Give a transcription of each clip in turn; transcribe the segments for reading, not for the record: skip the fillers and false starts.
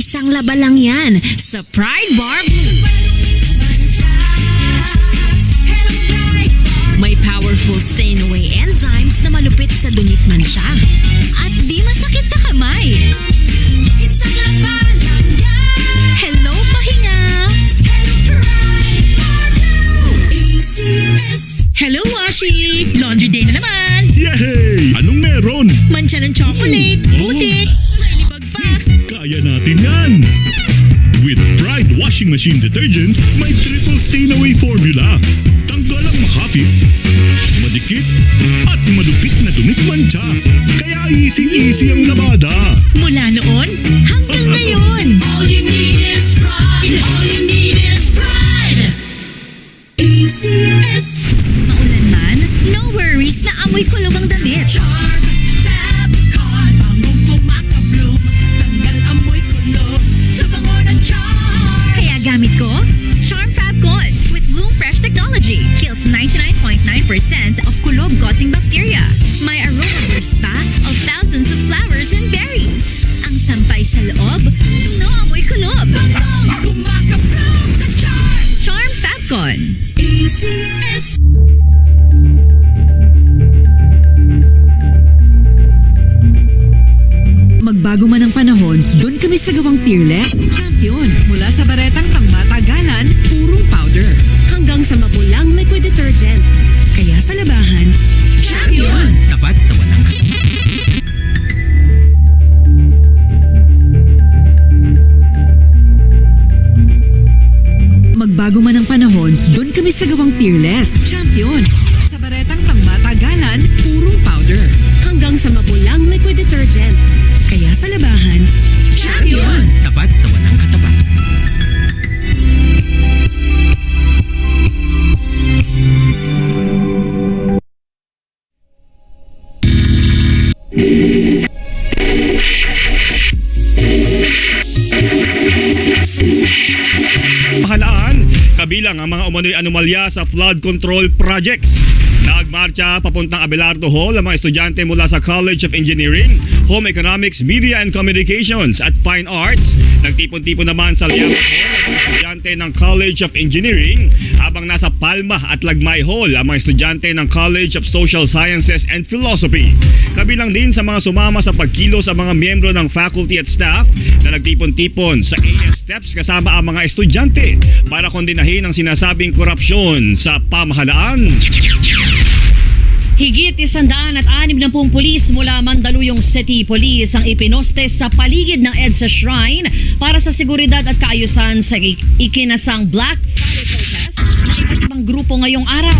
Isang laba lang yan sa Pride Bar Blue. May powerful stain-away enzymes na malupit sa dunit mansya. At di masakit sa kamay. Isang laba lang yan. Hello, pahinga. Hello, Washi! Laundry day na naman! Yay! Anong meron? Mancha ng chocolate, putik, libag pa. Kaya natin yan! With Pride Washing Machine Detergent, may triple stain-away formula. Tanggal ang makapit, madikit, at malupit na dumit mancha. Kaya easy-easy ang labada. Mula noon hanggang ngayon. All you need is pride. All you need is pride. ACS. Maulan man, no worries na amoy kulog ang damit. Charm Fabcon. Bangong kumakabloom. Tanggal amoy kulog sa bango ng charm. Kaya gamit ko, Charm Fabcon with Bloom Fresh Technology. Kills 99.9% of kulog-causing bacteria. May aroma burst pa of thousands of flowers and berries. Ang sampay sa loob, no amoy kulob. Bangong kumakabloom sa charm. Charm Fabcon. ACS. Magbago man ang panahon, doon kami sa gawang Peerless Champion. Mula sa baretang pangmatagalan, purong powder. Hanggang sa mabulang liquid detergent. Kaya sa labahan, Champion. Dapat tawan ang magbago man ang panahon, doon kami sa gawang Peerless Champion. Sa baretang pangmatagalan, purong powder. Hanggang sa mabulang liquid detergent. Kaya sa labahan, Champion. dapat tawan ang katapat. Mahalaan, kabilang ang mga umano'y anomalya sa flood control projects. Nagmarcha papuntang Abelardo Hall ang mga estudyante mula sa College of Engineering, Home Economics, Media and Communications at Fine Arts. Nagtipon-tipon naman sa Liapas Hall ang mga estudyante ng College of Engineering, habang nasa Palma at Lagmay Hall ang mga estudyante ng College of Social Sciences and Philosophy. Kabilang din sa mga sumama sa pagkilo sa mga miyembro ng faculty at staff na nagtipon-tipon sa AS Steps kasama ang mga estudyante para kondinahin ang sinasabing korupsyon sa pamahalaan. Higit 160 pulis mula Mandaluyong City Police ang ipinoste sa paligid ng EDSA Shrine para sa seguridad at kaayusan sa ikinasang Black Friday protest ng iba't ibang grupo ngayong araw.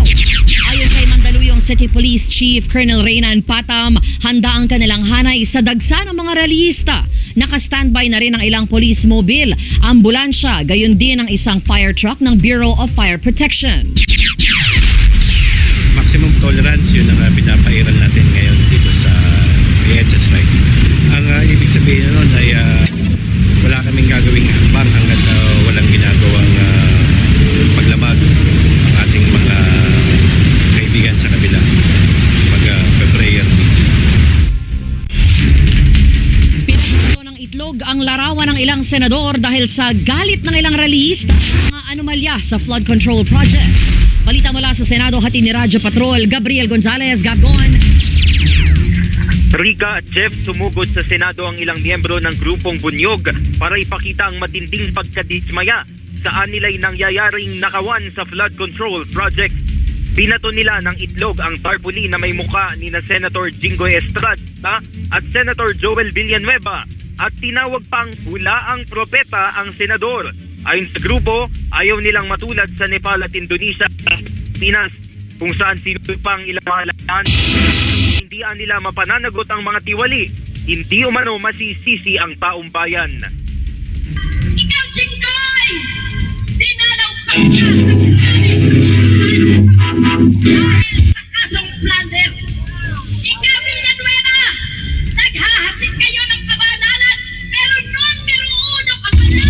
Ayon kay Mandaluyong City Police Chief Colonel Reynan Patam, handa ang kanilang hanay sa dagsa ng mga rallyista. Naka-standby na rin ang ilang police mobile, ambulansya, gayon din ang isang fire truck ng Bureau of Fire Protection. Maximum tolerance, yun ang pinapairal natin ngayon dito sa EHS Shrine. Ang ibig sabihin nun ay wala kaming gagawing hakbang hanggat walang ginagawang paglamag ang ating mga kaibigan sa kabila mag-prayer meeting. Pinagpuso ng itlog ang larawan ng ilang senador dahil sa galit ng ilang rallyista sa mga anomalya sa flood control projects. Balita mula sa Senado, hatid ni Radyo Patrol, Gabriel Gonzalez, Gabon. Rica at Jeff, sumugod sa Senado ang ilang miyembro ng grupong Bunyog para ipakita ang matinding pagkadismaya saan nila'y nangyayaring nakawan sa flood control project. Binato nila ng itlog ang tarpaulin na may muka ni na Senator Jinggoy Estrada at Senator Joel Villanueva at tinawag pang hulaang propeta ang senador. Ayon sa grupo, ayaw nilang matulad sa Nepal at Indonesia at Pinas kung saan sinupang ilang mahalahan. Hindi nila mapananagot ang mga tiwali. Hindi umano masisisi ang taong bayan. Ikaw, Jinggoy! Dinalaw ka niya sa dahil sa kasong plunder. Ikaw, Villanueva! Naghahasik kayo ng kabanalan pero numero 1 ka pala!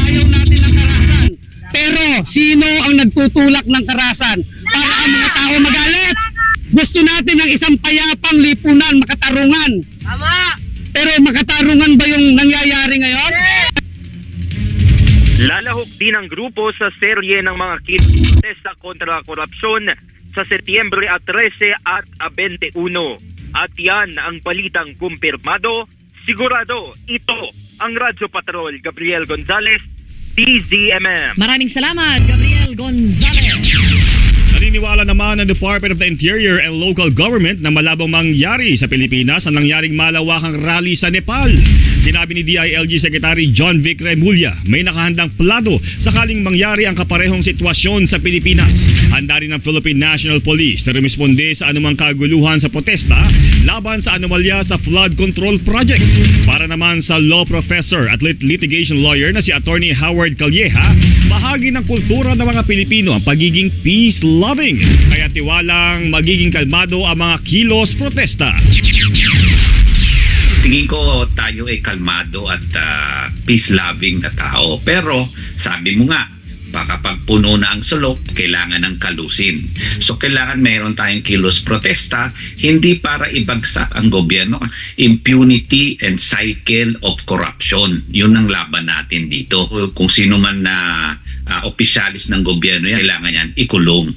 Ayaw natin ng karahasan. Pero sino ang nagtutulak ng karahasan para ang mga tao magalit? Gusto natin ng isang payapang lipunan, makatarungan. Tama! Pero makatarungan ba yung nangyayari ngayon? Lalahok din ang grupo sa serye ng mga protesta kontra korupsyon sa Setyembre 13 at 21. At yan ang balitang kumpirmado, sigurado. Ito ang Radyo Patrol. Gabriel Gonzalez, DZMM. Maraming salamat, Gabriel Gonzalez. Naniniwala naman ang Department of the Interior and Local Government na malabong mangyari sa Pilipinas ang nangyaring malawakang rally sa Nepal. Sinabi ni DILG Secretary John Vic Remulla, may nakahandang plano sakaling mangyari ang kaparehong sitwasyon sa Pilipinas. Handa rin ang Philippine National Police na rumisponde sa anumang kaguluhan sa protesta laban sa anomalya sa flood control projects. Para naman sa law professor at litigation lawyer na si Attorney Howard Calleja, bahagi ng kultura ng mga Pilipino ang pagiging peace-loving. Kaya tiwalang magiging kalmado ang mga kilos protesta. Tingin ko tayo ay kalmado at peace-loving na tao. Pero sabi mo nga, baka pag puno na ang sulok, kailangan ng kalusin. So kailangan mayroon tayong kilos protesta, hindi para ibagsak ang gobyerno. Impunity and cycle of corruption, yun ang laban natin dito. Kung sino man na opisyalis ng gobyerno, kailangan yan ikulong.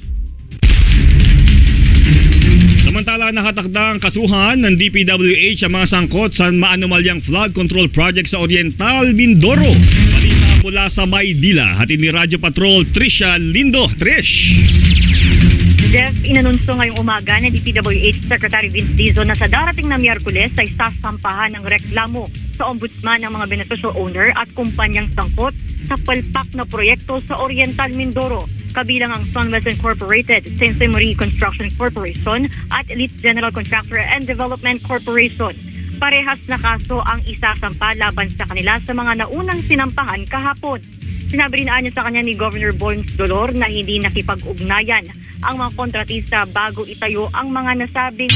Samantala, nakatakdang kasuhan ng DPWH ang mga sangkot sa maanomalyang flood control project sa Oriental, Mindoro. Balita mula sa Maydila, hatid ni Radyo Patrol Trisha Lindo. Trish! Jeff, inanunsyo ngayong umaga ni DPWH Secretary Vince Dizon na sa darating na Miyerkules ay sasampahan ng reklamo sa ombudsman ng mga beneficial owner at kumpanyang sangkot sa palpak na proyekto sa Oriental, Mindoro. Kabilang ang Sunwest Incorporated, St. Marie Construction Corporation at Elite General Contractor and Development Corporation. Parehas na kaso ang isasampa laban sa kanila sa mga naunang sinampahan kahapon. Sinabi rin niya sa kanya ni Governor Bones Dolor na hindi nakipag-ugnayan ang mga kontratista bago itayo ang mga nasabing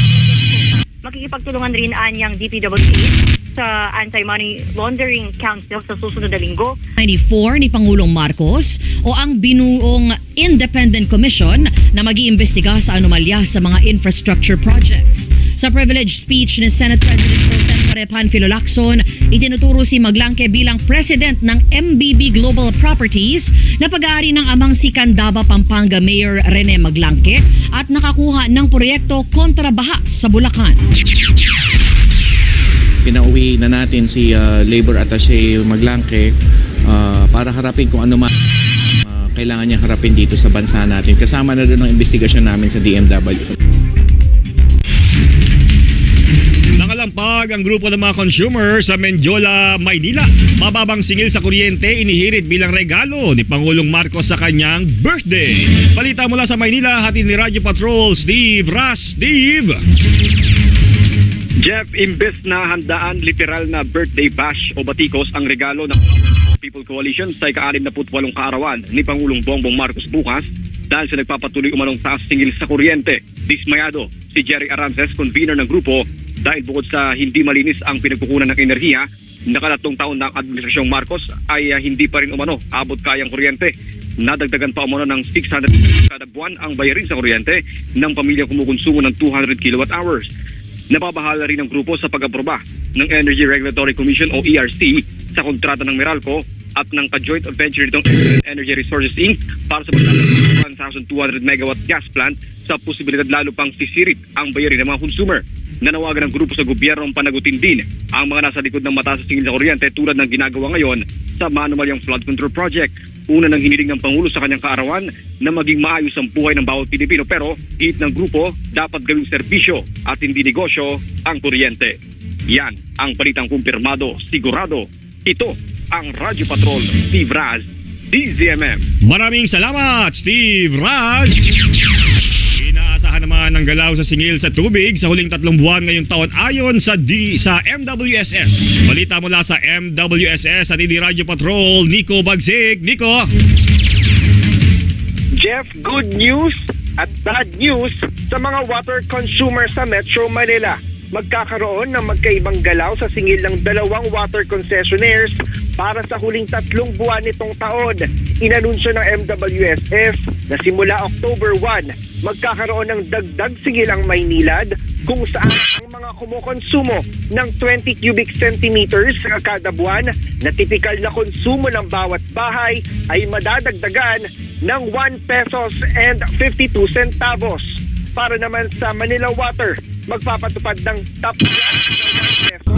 makikipagtulungan rin anyang DPWH sa Anti-Money Laundering Council sa susunod na linggo. 94 ni Pangulong Marcos o ang binuong Independent Commission na mag-iimbestiga sa anomalya sa mga infrastructure projects. Sa privileged speech ni Senate President Pro Tempore Panfilo Lacson, itinuturo si Maglangke bilang President ng MBB Global Properties na pag-aari ng amang si Candaba, Pampanga Mayor Rene Maglangke at nakakuha ng proyekto kontra baha sa Bulacan. Pinauwi na natin si Labor Attaché Maglangke para harapin kung ano man kailangan niya harapin dito sa bansa natin. Kasama na doon ang investigasyon namin sa DMW. Nakalampag ang grupo ng mga consumer sa Mendiola, Maynila. Mababang singil sa kuryente inihirit bilang regalo ni Pangulong Marcos sa kanyang birthday. Balita mula sa Maynila, hatid ni Radyo Patrol Steve Ras. Steve! Jeff, imbes na handaan literal na birthday bash o batikos ang regalo ng People Coalition sa ika-68 kaarawan ni Pangulong Bongbong Marcos bukas dahil sa nagpapatuloy umanong taas singil sa kuryente. Dismayado si Jerry Arances, convener ng grupo, dahil bukod sa hindi malinis ang pinagkukunan ng enerhiya, nakatatlong taon ng Administrasyong Marcos ay hindi pa rin umano abot kayang kuryente. Nadagdagan pa umano ng 600 kada buwan ang bayarin sa kuryente ng pamilyang kumukonsumo ng 200 kilowatt-hours. Nababahala rin ang grupo sa pag-aproba ng Energy Regulatory Commission o ERC sa kontrata ng Meralco at ng ka-joint venture nitong Energy Resources Inc. para sa pagtatapos 1,200 megawatt gas plant sa posibilidad lalo pang sisirit ang bayarin ng mga consumer. Nanawagan ng grupo sa gobyerno ang panagutin din ang mga nasa likod ng mataas na singil sa kuryente tulad ng ginagawa ngayon sa maanomalyang flood control project. Una nang hiniling ng Pangulo sa kanyang kaarawan na maging maayos ang buhay ng bawat Pilipino, pero hit ng grupo dapat gawing serbisyo at hindi negosyo ang kuryente. Yan ang balitang kumpirmado, sigurado. Ito ang Radyo Patrol, Steve Raz, DZMM. Maraming salamat, Steve Raz! Inaasahan naman ang galaw sa singil sa tubig sa huling 3 buwan ngayong taon ayon sa MWSS. Balita mula sa MWSS at hindi Radyo Patrol, Nico Bagsik. Nico! Jeff, good news at bad news sa mga water consumer sa Metro Manila. Magkakaroon ng magkaibang galaw sa singil ng 2 water concessionaires para sa huling 3 buwan nitong taon. Inanunsyo ng MWSF na simula October 1, magkakaroon ng dagdag singil ang Maynilad kung saan ang mga kumukonsumo ng 20 cubic centimeters kada buwan na tipikal na konsumo ng bawat bahay ay madadagdagan ng 1 pesos and 52 centavos. Para naman sa Manila Water, magpapatupad ng top ng 1 peso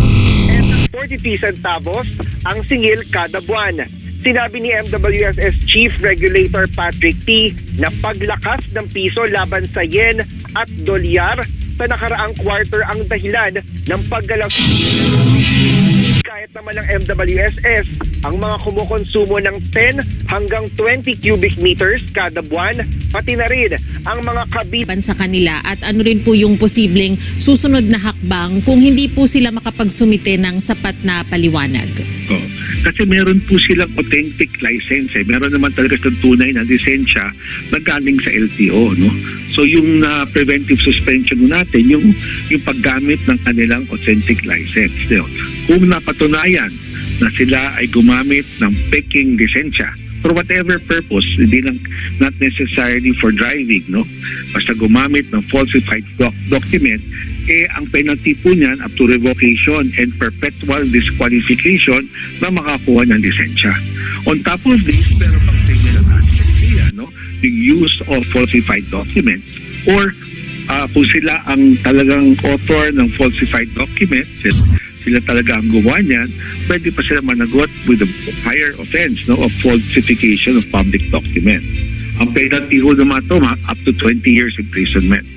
and 43 centavos ang singil kada buwan. Sinabi ni MWSS Chief Regulator Patrick T. na paglakas ng piso laban sa yen at dolyar sa nakaraang quarter ang dahilan ng paggalaw. Kahit naman ng MWSS, ang mga kumukonsumo ng 10 hanggang 20 cubic meters kada buwan, pati na rin ang mga sa kanila at ano rin po yung posibleng susunod na hakbang kung hindi po sila makapagsumite ng sapat na paliwanag. Kasi meron po silang authentic license. Meron naman talaga silang tunay na lisensya na galing sa LTO. No? So yung preventive suspension natin, yung paggamit ng kanilang authentic license. No? Kung napatunayan na sila ay gumamit ng peking lisensya for whatever purpose, hindi lang not necessarily for driving, no? Basta gumamit ng falsified document, ang penalty po niyan up to revocation and perpetual disqualification na makakuha ng lisensya. On top of this, meron pang criminal aspect niya, no? Yung use of falsified documents or kung sila ang talagang author ng falsified documents, sila talaga ang gumawa niyan, pwede pa sila managot with a higher offense, no, of falsification of public document. Ang penalty ho naman ito, up to 20 years imprisonment.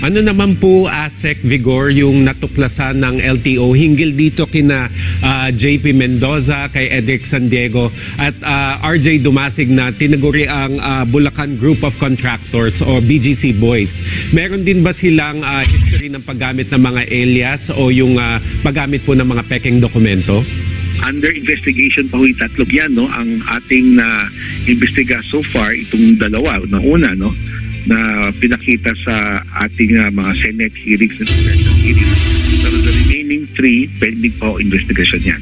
Ano naman po, ASEC Vigor, yung natuklasan ng LTO hinggil dito kina JP Mendoza, kay Edric San Diego at RJ Dumasig na tinaguri ang Bulacan Group of Contractors o BGC Boys. Meron din ba silang history ng paggamit ng mga alias o yung paggamit po ng mga peking dokumento? Under investigation pa ho yung tatlong yan, no? Ang ating investiga so far, itong dalawa, na una, no? Na pinakita sa ating mga Senate hearings and special hearings. Pero the remaining 3, pending pa ho investigation yan.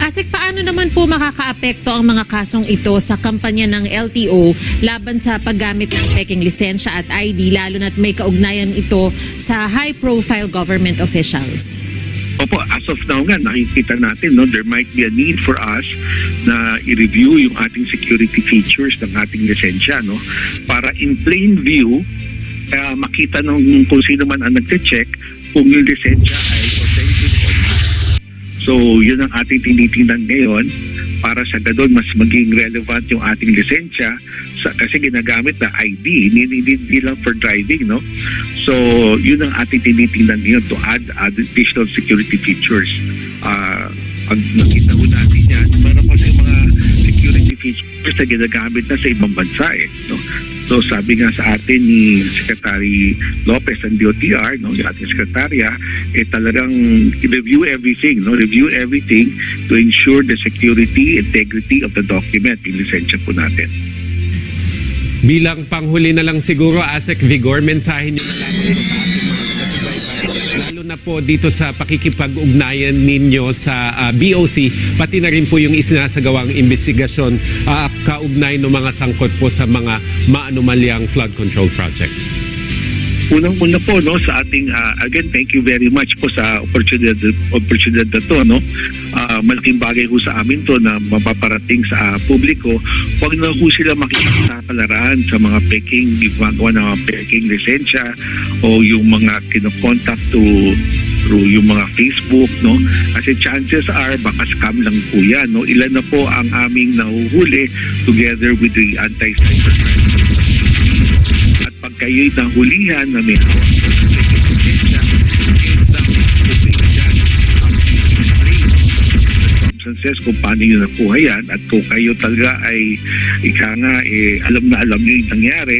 Asik, paano naman po makakaapekto ang mga kasong ito sa kampanya ng LTO laban sa paggamit ng peking lisensya at ID, lalo na't may kaugnayan ito sa high-profile government officials? Opo, as of now nga, nakikita natin, no, there might be a need for us na i-review yung ating security features ng ating lisensya, no, para in plain view, makita nung kung sino man ang nagche-check kung yung lisensya ay authentic or not. So, yun ang ating tinitingnan ngayon para sa gadon mas maging relevant yung ating lisensya kasi ginagamit na ID, hindi lang for driving, no? So, yun ang ating tinitingnan ngayon to add additional security features. Pag nakita ko natin yan, meron kasi mga security features na ginagamit na sa ibang bansa, no? So, sabi nga sa atin ni Secretary Lopez ng DOTR, no, yung ating sekretarya, talagang review everything, no? Review everything to ensure the security, integrity of the document, yung lisensya po natin. Bilang panghuli na lang siguro, ASEC Vigor, mensahe niyo na lang sa ating mga taga-subaybay, lalo na po dito sa pakikipag-ugnayan ninyo sa BOC, pati na rin po yung isinasagawang investigasyon kaugnay ng mga sangkot po sa mga maanumalyang flood control project. Unang-una po, no, sa ating again, thank you very much po sa opportunity na to, no. Malaking bagay po sa amin to na mapaparating sa publiko. Huwag na po sila makikipagpalaran sa mga peking, gumagawa ng mga peking lisensya o yung mga kinocontact through yung mga Facebook, no. Kasi chances are baka scam lang po yan, no. Ilan na po ang aming nahuhuli together with the anti-cybercrime. At pag kayo'y nahulihan na may hawak po sa lisensya, circumstances kung paano nyo nakuha yan at kung kayo talaga ay alam na alam nyo yung nangyari,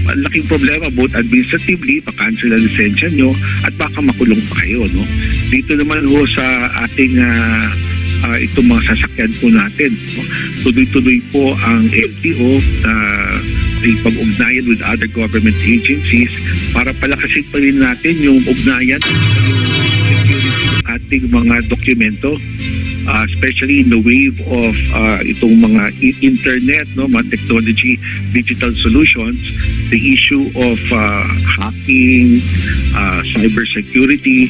malaking problema both administratively, pa-cancel ang lisensya nyo at baka makulong pa kayo, no? Dito naman ho sa ating itong mga sasakyan po natin, no? Tuloy-tuloy po ang LTO pag-ugnayan with other government agencies para palakasin pa rin natin yung ugnayan security ng ating mga dokumento, especially in the wave of itong mga internet, no, mga technology, digital solutions. the issue of hacking, cybersecurity.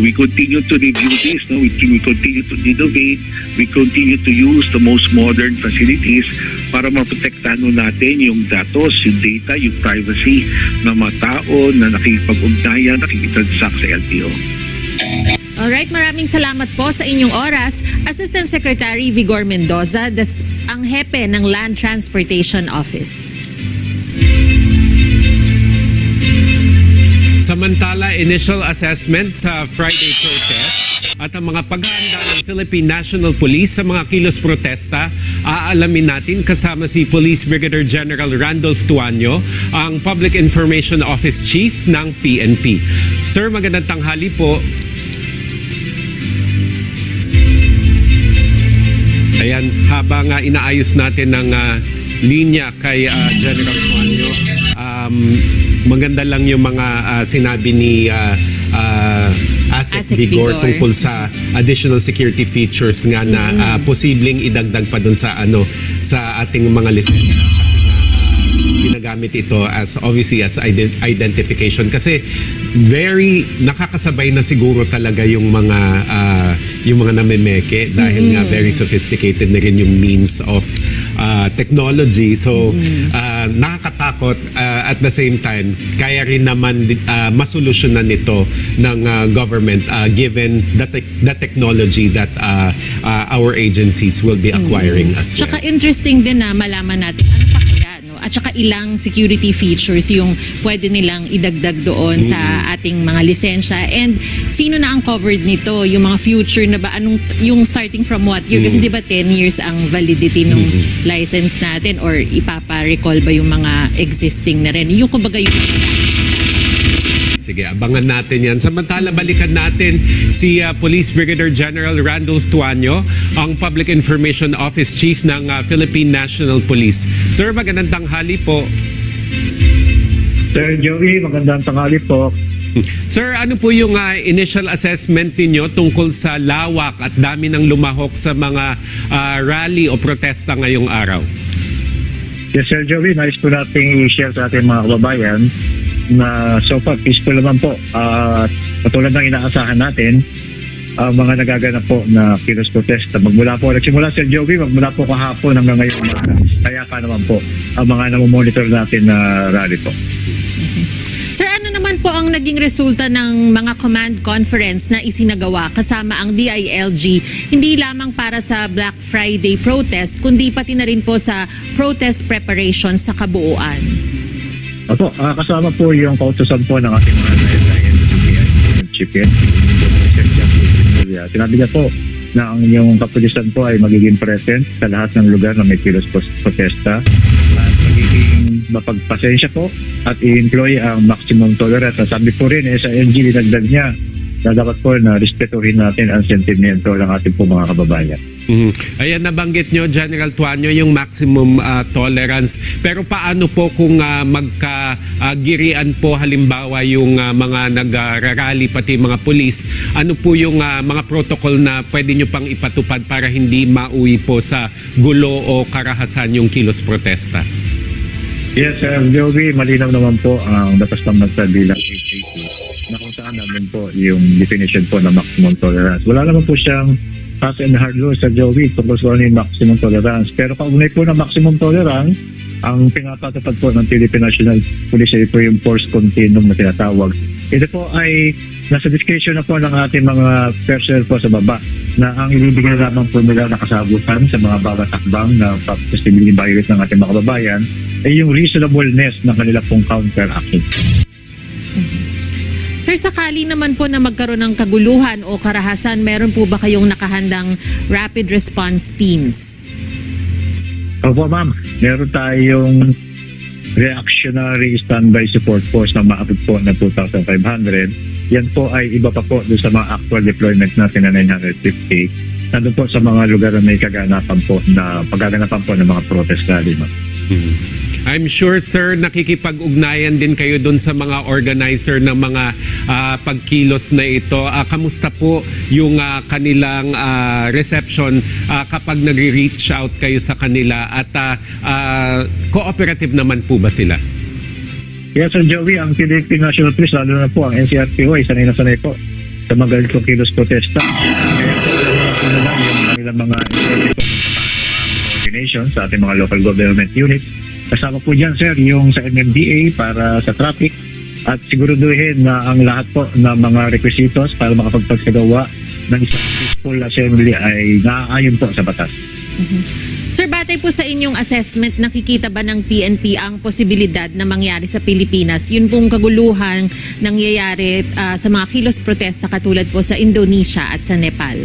We continue to review this. No? We continue to innovate. We continue to use the most modern facilities para maprotektahan natin yung datos, yung data, yung privacy ng mga tao na nakikipag-ugnayan, nakikitransact sa LTO. Alright, maraming salamat po sa inyong oras. Assistant Secretary Vigor Mendoza, ang hepe ng Land Transportation Office. Samantala, initial assessment sa Friday protest at ang mga paghahanda ng Philippine National Police sa mga kilos protesta, aalamin natin kasama si Police Brigadier General Randolph Tuanyo, ang Public Information Office Chief ng PNP. Sir, magandang tanghali po. Ayan, habang inaayos natin ng linya kay General Tuanyo, maganda lang yung mga sinabi ni Asek Vigor tungkol sa additional security features nga na posibleng idagdag pa dun sa sa ating mga lisensya, kasi ginagamit ito as obviously as identification, kasi very nakakasabay na siguro talaga yung mga namemeke dahil nga very sophisticated na rin yung means of technology, so nakakatakot, at the same time kaya rin naman masolusyonan nito ng government given the technology that our agencies will be acquiring as well. Tsaka interesting din na malaman natin ano pa kaya, no? At saka ilang security features yung pwede nilang idagdag doon sa ating mga lisensya, and sino na ang covered nito, yung mga future na ba, yung starting from what year, kasi di ba 10 years ang validity ng license natin, or ipapa-recall ba yung mga existing na rin, yung kumbaga yung Sige, abangan natin yan. Samantala, balikan natin si Police Brigadier General Randolph Tuanyo, ang Public Information Office Chief ng Philippine National Police. Sir, magandang tanghali po. Sir Joey, magandang tanghali po. Sir, ano po yung initial assessment ninyo tungkol sa lawak at dami ng lumahok sa mga rally o protesta ngayong araw? Yes, Sir Joey, nais po natin i-share sa ating mga kababayan na so far peaceful naman po. Katulad ng inaasahan natin, mga nagaganap po na kilos protesta. Nagsimula Sir Joey, magmula po kahapon hanggang ngayon umaga. Kaya ka naman po ang mga namomonitor natin na rally po. Sir, ano naman po ang naging resulta ng mga command conference na isinagawa kasama ang DILG, hindi lamang para sa Black Friday protest, kundi pati na rin po sa protest preparation sa kabuuan? Opo, kasama po yung kautusan po ng ating mga NCPN. Sinabi niya po na ang inyong kapulisan po ay magiging present sa lahat ng lugar na may kilos protesta at magiging mapagpasensya po at i-employ ang maximum tolerance. Sabi po rin sa NG, dinagdag niya na dapat po na respetuhin natin ang sentimento ng ating po mga kababayan. Ayan, nabanggit nyo, General Tuanyo, yung maximum tolerance. Pero paano po kung magkagirian po halimbawa yung mga nagrarally pati mga pulis? Ano po yung mga protocol na pwede nyo pang ipatupad para hindi mauwi po sa gulo o karahasan yung kilos protesta? Yes, Sir Joey, malinaw naman po ang batas ng bansa bilang 880 na kung saan namin po yung definition po ng maximum tolerance. Wala naman po siyang fast and hard law, Sir Joey, tungkol sa yung maximum tolerance. Pero kaugnay po ng maximum tolerance, ang pinapatupad po ng Philippine National Police ay po yung force continuum na tinatawag. Ito po ay nasa discretion na po ng ating mga personnel po sa baba na ang ibibigay lamang po nila na kasagutan sa mga bawat takbang na posibleng violate ng ating mga kababayan ay yung reasonableness ng kanila pong counteraction. Sir, sakali naman po na magkaroon ng kaguluhan o karahasan, meron po ba kayong nakahandang rapid response teams? Opo, ma'am. Meron tayong reactionary standby support force na maabot po na 2,500. Yan po ay iba pa po doon sa mga actual deployment natin na 950. Nandun po sa mga lugar na may paggaganapan po ng mga protest rally, ma'am. I'm sure, sir, nakikipag-ugnayan din kayo doon sa mga organizer ng mga pagkilos na ito. Kamusta po yung kanilang reception kapag nag-reach out kayo sa kanila, at cooperative naman po ba sila? Yes, Sir Joey, ang Philippine National Police, lalo na po ang NCRPO, ay sanay na sanay po sa mga ganitong kilos protesta. Kaya po, ano lang yung kanilang mga coordination sa ating mga local government units. Kasama po dyan, sir, yung sa MMDA para sa traffic at siguraduhin na ang lahat po ng mga requisitos para makapagpagsagawa ng isang peaceful assembly ay naaayon po sa batas. Sir, batay po sa inyong assessment, nakikita ba ng PNP ang posibilidad na mangyari sa Pilipinas yun pong kaguluhan nangyayari sa mga kilos protesta katulad po sa Indonesia at sa Nepal?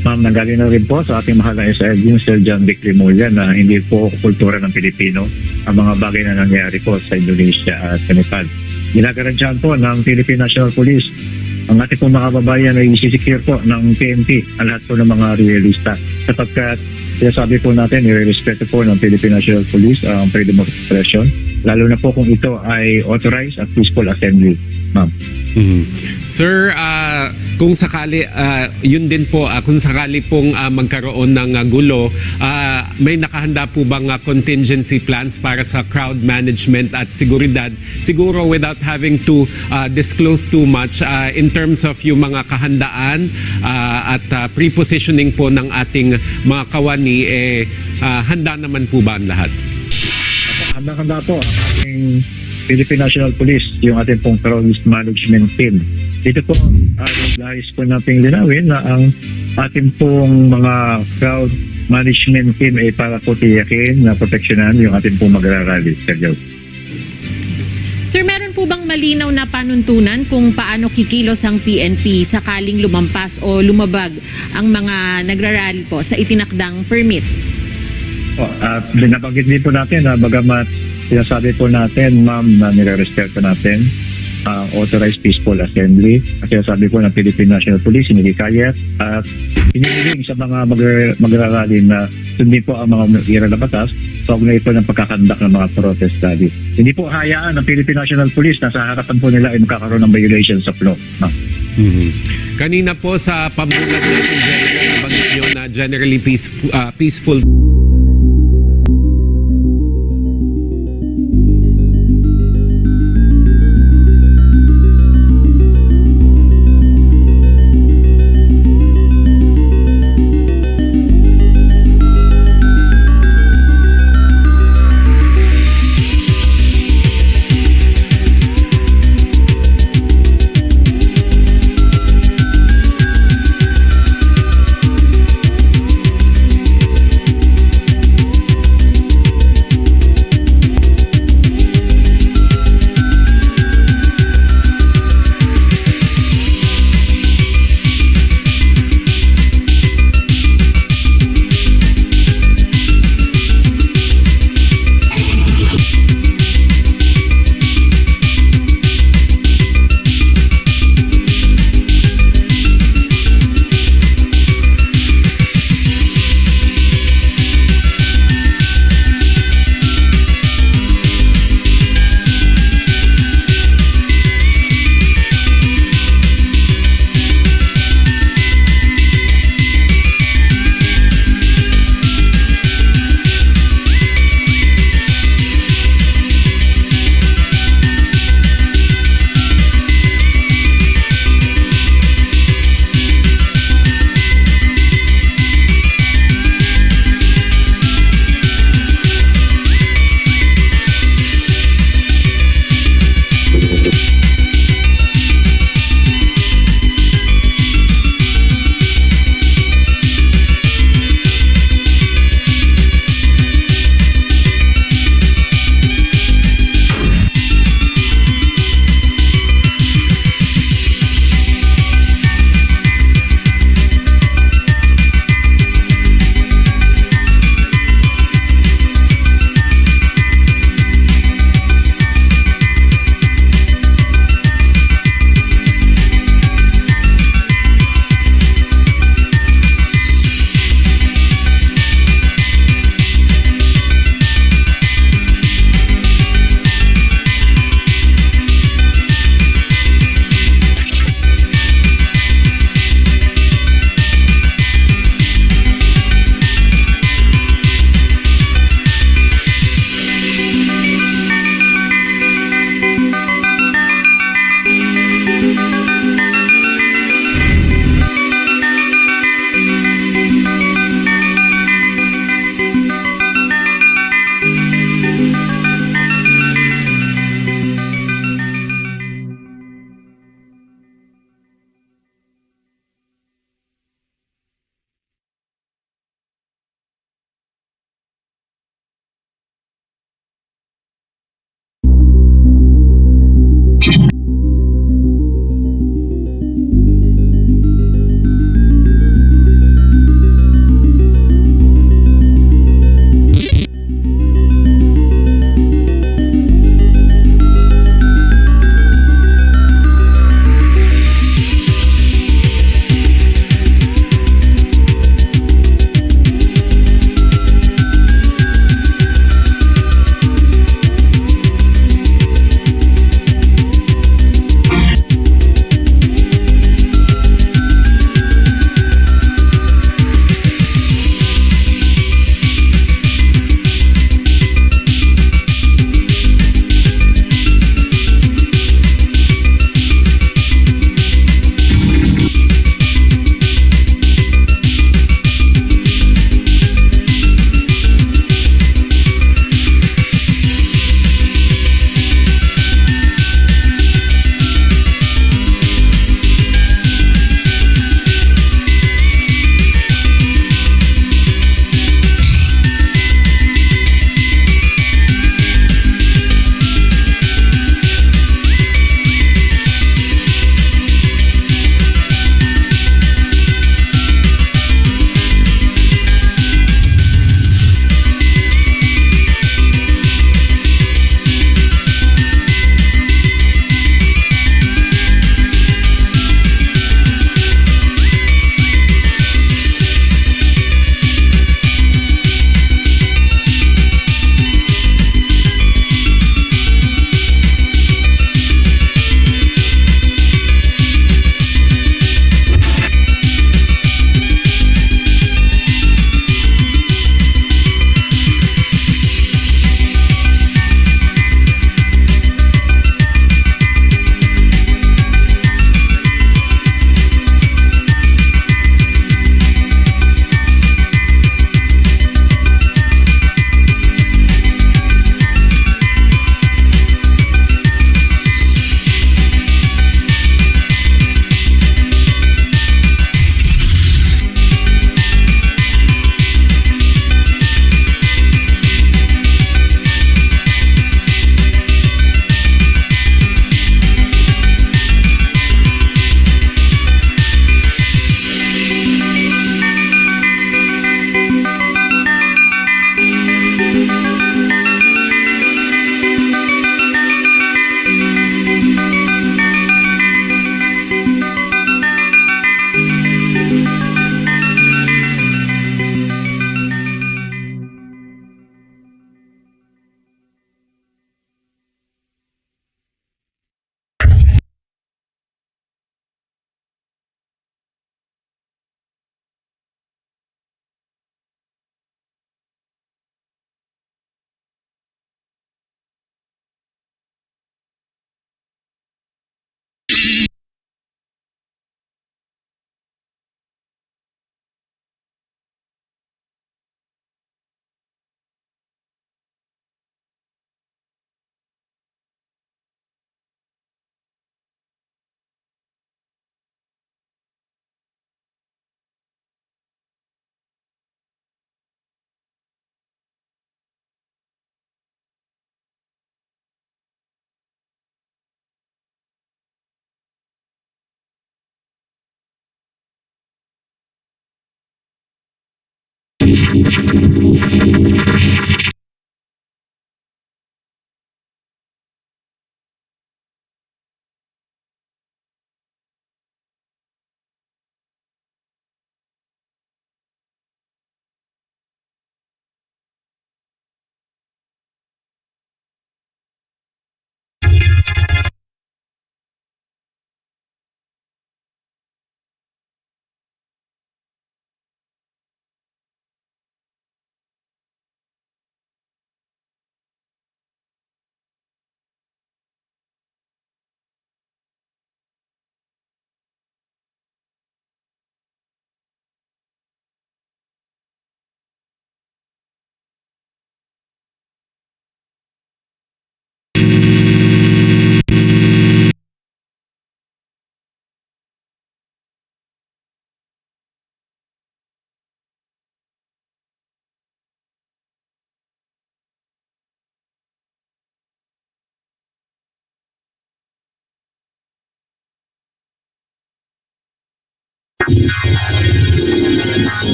Ma'am, nanggaling na rin po sa ating mahal na SID, Sir John Vic Rimulya, na hindi po kultura ng Pilipino ang mga bagay na nangyari po sa Indonesia at sa Nepal. Ginagarantiyan po ng Philippine National Police ang ating pong mga kababayan ay isisecure po ng PNP ang lahat po ng mga realista sapagkat sinasabi po natin, i-respeto po ng Philippine National Police ang freedom of expression, lalo na po kung ito ay authorized at peaceful assembly, ma'am. Sir, kung sakali, yun din po, kung sakali pong magkaroon ng gulo, may nakahanda po bang contingency plans para sa crowd management at seguridad? Siguro without having to disclose too much in terms of yung mga kahandaan at pre-positioning po ng ating mga kawani, handa naman po ba ang lahat? Handa po ang ating Philippine National Police, yung ating pong crowd management team. Dito po, nais po nating linawin na ang ating pong mga crowd management team ay para po tiyakin na proteksyonan yung ating pong magrarally. Sir, meron po bang malinaw na panuntunan kung paano kikilos ang PNP sakaling lumampas o lumabag ang mga nagrarally po sa itinakdang permit? Nabanggit din po natin na bagamat sinasabi po natin, ma'am, na nire-respeto natin ang authorized peaceful assembly. Kasi sabi po ng Philippine National Police, hinihikayat at hinihiling sa mga magrarally na sundin po ang mga ira na batas kaugnay po ng pagkakandak ng mga protest rally. Hindi po hayaan ng Philippine National Police na sa harapan po nila ay magkakaroon ng violations of law. Kanina po sa pambulat natin, General, nabanggit nyo na generally peaceful